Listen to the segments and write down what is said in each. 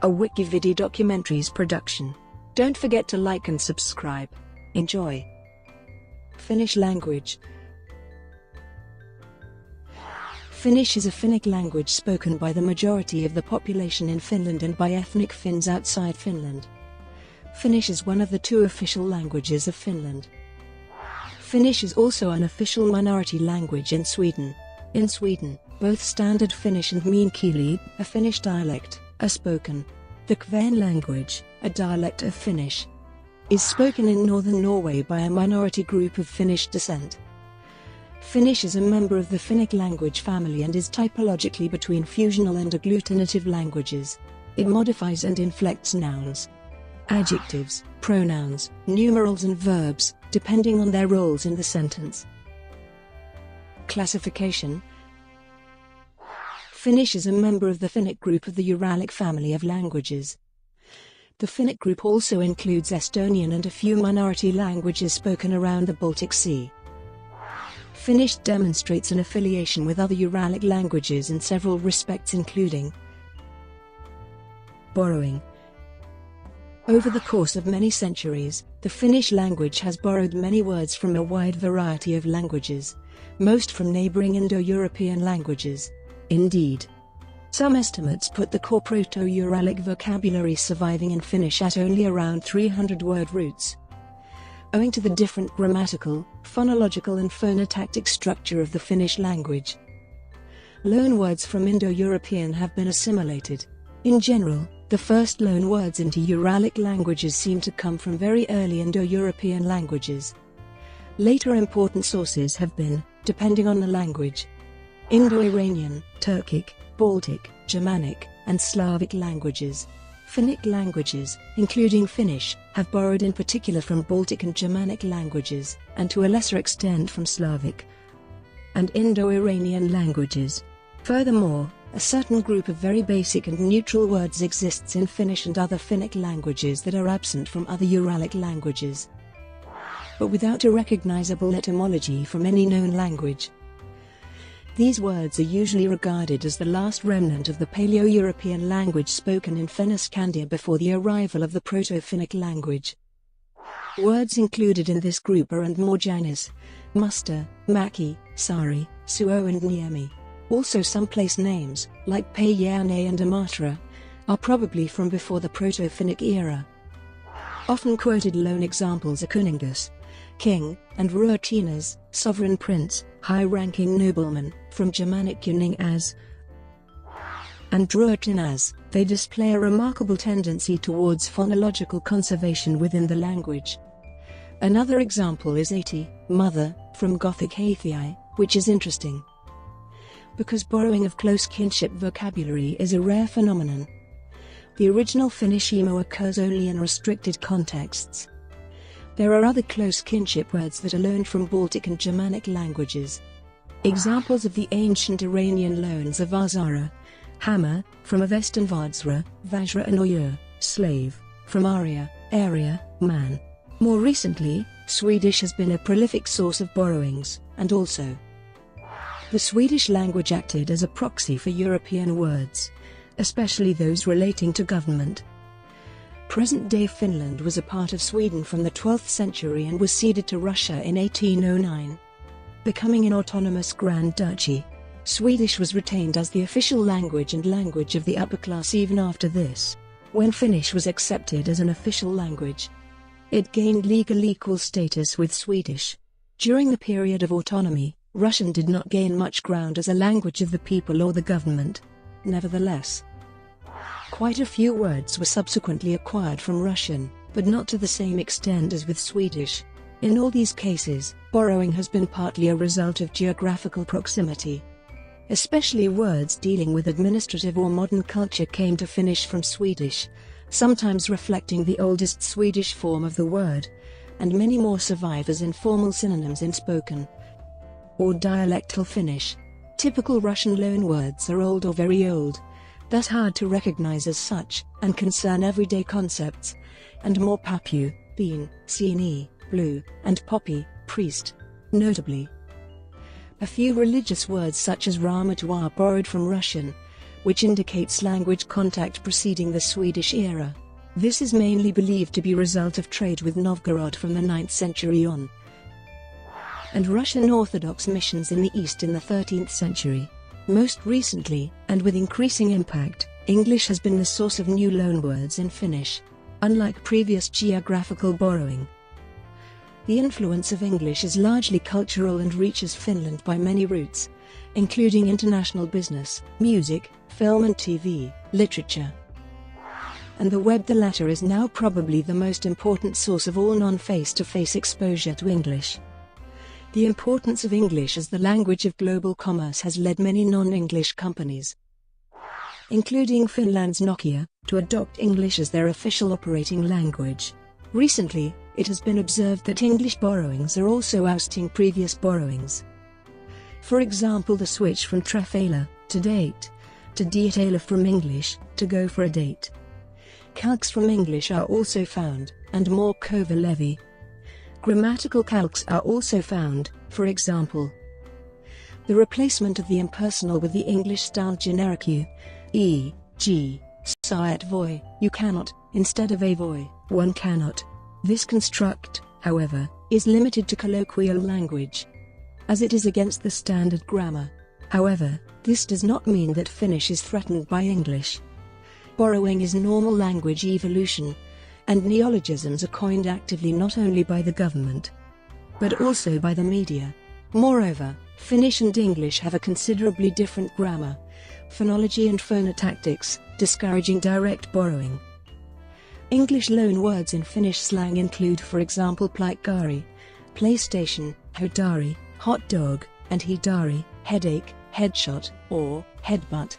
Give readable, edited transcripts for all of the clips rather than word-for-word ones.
a WikiVidi Documentaries production. Don't forget to like and subscribe. Enjoy. Finnish language. Finnish is a Finnic language spoken by the majority of the population in Finland and by ethnic Finns outside Finland. Finnish is one of the two official languages of Finland. Finnish is also an official minority language in Sweden. In Sweden, both Standard Finnish and Meänkieli, a Finnish dialect, are spoken. The Kven language, a dialect of Finnish, is spoken in Northern Norway by a minority group of Finnish descent. Finnish is a member of the Finnic language family and is typologically between fusional and agglutinative languages. It modifies and inflects nouns, adjectives, pronouns, numerals and verbs, depending on their roles in the sentence. Classification. Finnish is a member of the Finnic group of the Uralic family of languages. The Finnic group also includes Estonian and a few minority languages spoken around the Baltic Sea. Finnish demonstrates an affiliation with other Uralic languages in several respects, including borrowing. Over the course of many centuries, the Finnish language has borrowed many words from a wide variety of languages, most from neighboring Indo-European languages. Indeed, some estimates put the core Proto-Uralic vocabulary surviving in Finnish at only around 300 word roots. Owing to the different grammatical, phonological and phonotactic structure of the Finnish language, loan words from Indo-European have been assimilated. In general, the first loan words into Uralic languages seem to come from very early Indo-European languages. Later important sources have been, depending on the language, Indo-Iranian, Turkic, Baltic, Germanic, and Slavic languages. Finnic languages, including Finnish, have borrowed in particular from Baltic and Germanic languages, and to a lesser extent from Slavic and Indo-Iranian languages. Furthermore, a certain group of very basic and neutral words exists in Finnish and other Finnic languages that are absent from other Uralic languages, but without a recognizable etymology from any known language. These words are usually regarded as the last remnant of the Paleo-European language spoken in Fennoscandia before the arrival of the Proto-Finnic language. Words included in this group are and more Janis, Musta, Maki, Sari, Suo and Niemi. Also some place names, like Päijänne and Imatra, are probably from before the Proto-Finnic era. Often quoted loan examples are kuningas, king, and ruotinas, sovereign prince, high-ranking nobleman, from Germanic kuning as and ruotin as. They display a remarkable tendency towards phonological conservation within the language. Another example is ati, mother, from Gothic hathii, which is interesting because borrowing of close kinship vocabulary is a rare phenomenon. The original Finnish emo occurs only in restricted contexts. There are other close kinship words that are loaned from Baltic and Germanic languages. Examples of the ancient Iranian loans are Vazara, hammer, from Avestan Vajra, Vajra and Oyur, slave, from Arya, area, man. More recently, Swedish has been a prolific source of borrowings, and also the Swedish language acted as a proxy for European words, especially those relating to government. Present-day Finland was a part of Sweden from the 12th century and was ceded to Russia in 1809, becoming an autonomous Grand Duchy. Swedish was retained as the official language and language of the upper class even after this, when Finnish was accepted as an official language. It gained legal equal status with Swedish. During the period of autonomy, Russian did not gain much ground as a language of the people or the government. Nevertheless, quite a few words were subsequently acquired from Russian, but not to the same extent as with Swedish. In all these cases, borrowing has been partly a result of geographical proximity. Especially words dealing with administrative or modern culture came to Finnish from Swedish, sometimes reflecting the oldest Swedish form of the word, and many more survive as informal synonyms in spoken or dialectal Finnish. Typical Russian loanwords are old or very old, thus hard to recognize as such, and concern everyday concepts, and more papu, bean, sieni, blue, and poppy, priest. Notably, a few religious words such as Ramatwa borrowed from Russian, which indicates language contact preceding the Swedish era. This is mainly believed to be a result of trade with Novgorod from the 9th century on, and Russian Orthodox missions in the East in the 13th century. Most recently, and with increasing impact, English has been the source of new loanwords in Finnish. Unlike previous geographical borrowing, the influence of English is largely cultural and reaches Finland by many routes, including international business, music, film and TV, literature, and the web. The latter is now probably the most important source of all non-face-to-face exposure to English. The importance of English as the language of global commerce has led many non-English companies, including Finland's Nokia, to adopt English as their official operating language. Recently, it has been observed that English borrowings are also ousting previous borrowings. For example, the switch from trefeila, to date, to dietela from English, to go for a date. Calques from English are also found, and more Kova-Levi. Grammatical calques are also found, for example, the replacement of the impersonal with the English-style generic you, e.g., sa et voi, you cannot, instead of a voi, one cannot. This construct, however, is limited to colloquial language, as it is against the standard grammar. However, this does not mean that Finnish is threatened by English. Borrowing is normal language evolution, and neologisms are coined actively not only by the government, but also by the media. Moreover, Finnish and English have a considerably different grammar, phonology and phonotactics, discouraging direct borrowing. English loan words in Finnish slang include, for example, pleikkari, PlayStation, hodari, hot dog, and hidari, headache, headshot, or headbutt.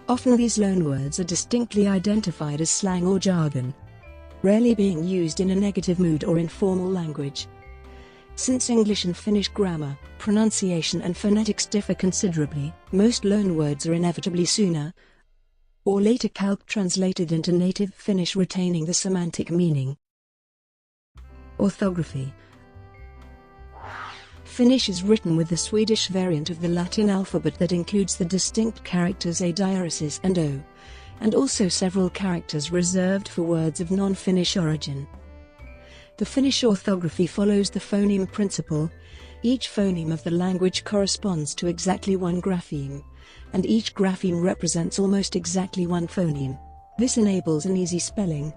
Often these loanwords are distinctly identified as slang or jargon, rarely being used in a negative mood or informal language. Since English and Finnish grammar, pronunciation and phonetics differ considerably, most loanwords are inevitably sooner or later calque translated into native Finnish, retaining the semantic meaning. Orthography. Finnish is written with the Swedish variant of the Latin alphabet that includes the distinct characters a diaresis and o, and also several characters reserved for words of non-Finnish origin. The Finnish orthography follows the phoneme principle. Each phoneme of the language corresponds to exactly one grapheme, and each grapheme represents almost exactly one phoneme. This enables an easy spelling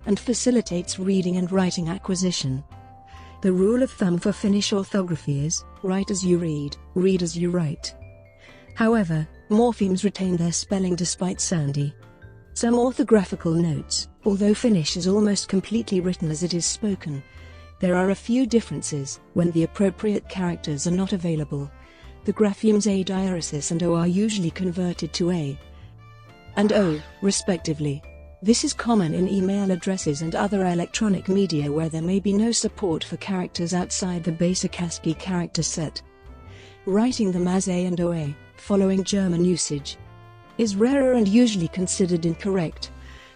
and facilitates reading and writing acquisition. The rule of thumb for Finnish orthography is, write as you read as you write. However, morphemes retain their spelling despite soundy. Some orthographical notes. Although Finnish is almost completely written as it is spoken, there are a few differences. When the appropriate characters are not available, the graphemes a diaresis and o are usually converted to a and o, respectively. This is common in email addresses and other electronic media where there may be no support for characters outside the basic ASCII character set. Writing them as a and oa, following German usage, is rarer and usually considered incorrect,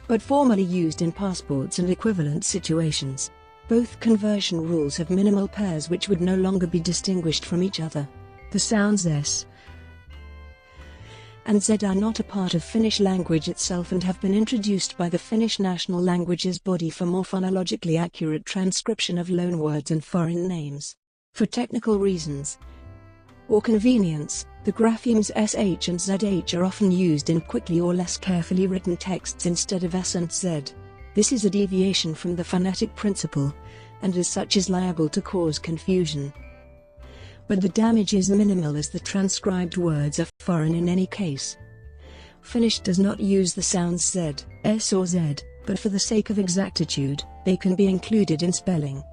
but formally used in passports and equivalent situations. Both conversion rules have minimal pairs which would no longer be distinguished from each other. The sounds s and z are not a part of Finnish language itself and have been introduced by the Finnish National Languages Body for more phonologically accurate transcription of loanwords and foreign names. For technical reasons or convenience, the graphemes sh and zh are often used in quickly or less carefully written texts instead of s and z. This is a deviation from the phonetic principle, and as such is liable to cause confusion. But the damage is minimal as the transcribed words are foreign in any case. Finnish does not use the sounds z, s or z, but for the sake of exactitude, they can be included in spelling.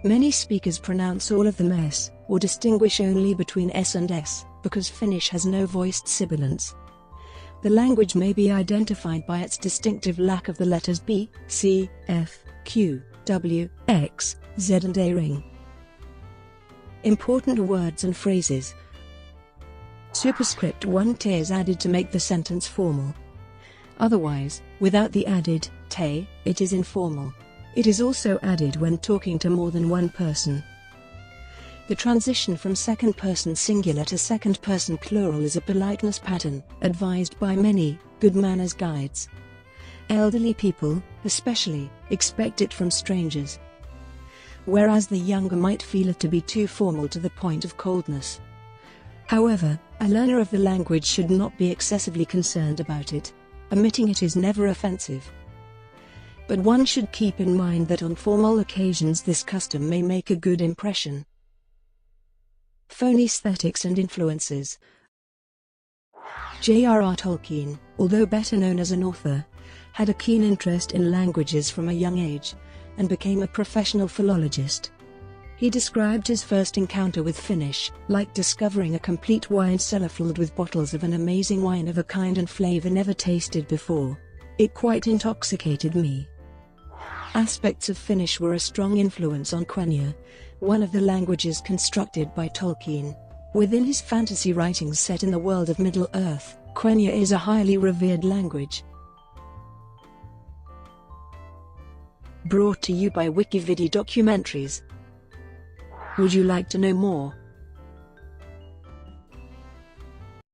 Many speakers pronounce all of them s, or distinguish only between s and s, because Finnish has no voiced sibilants. The language may be identified by its distinctive lack of the letters b, c, f, q, w, x, z and a ring. Important words and phrases. Superscript 1 te is added to make the sentence formal. Otherwise, without the added te, it is informal. It is also added when talking to more than one person. The transition from second-person singular to second-person plural is a politeness pattern, advised by many good manners guides. Elderly people, especially, expect it from strangers, whereas the younger might feel it to be too formal to the point of coldness. However, a learner of the language should not be excessively concerned about it. Omitting it is never offensive. But one should keep in mind that on formal occasions this custom may make a good impression. Phonesthetics and influences. J.R.R. Tolkien, although better known as an author, had a keen interest in languages from a young age, and became a professional philologist. He described his first encounter with Finnish, like discovering a complete wine cellar filled with bottles of an amazing wine of a kind and flavour never tasted before. It quite intoxicated me. Aspects of Finnish were a strong influence on Quenya, one of the languages constructed by Tolkien. Within his fantasy writings set in the world of Middle-earth, Quenya is a highly revered language. Brought to you by WikiVidi Documentaries. Would you like to know more?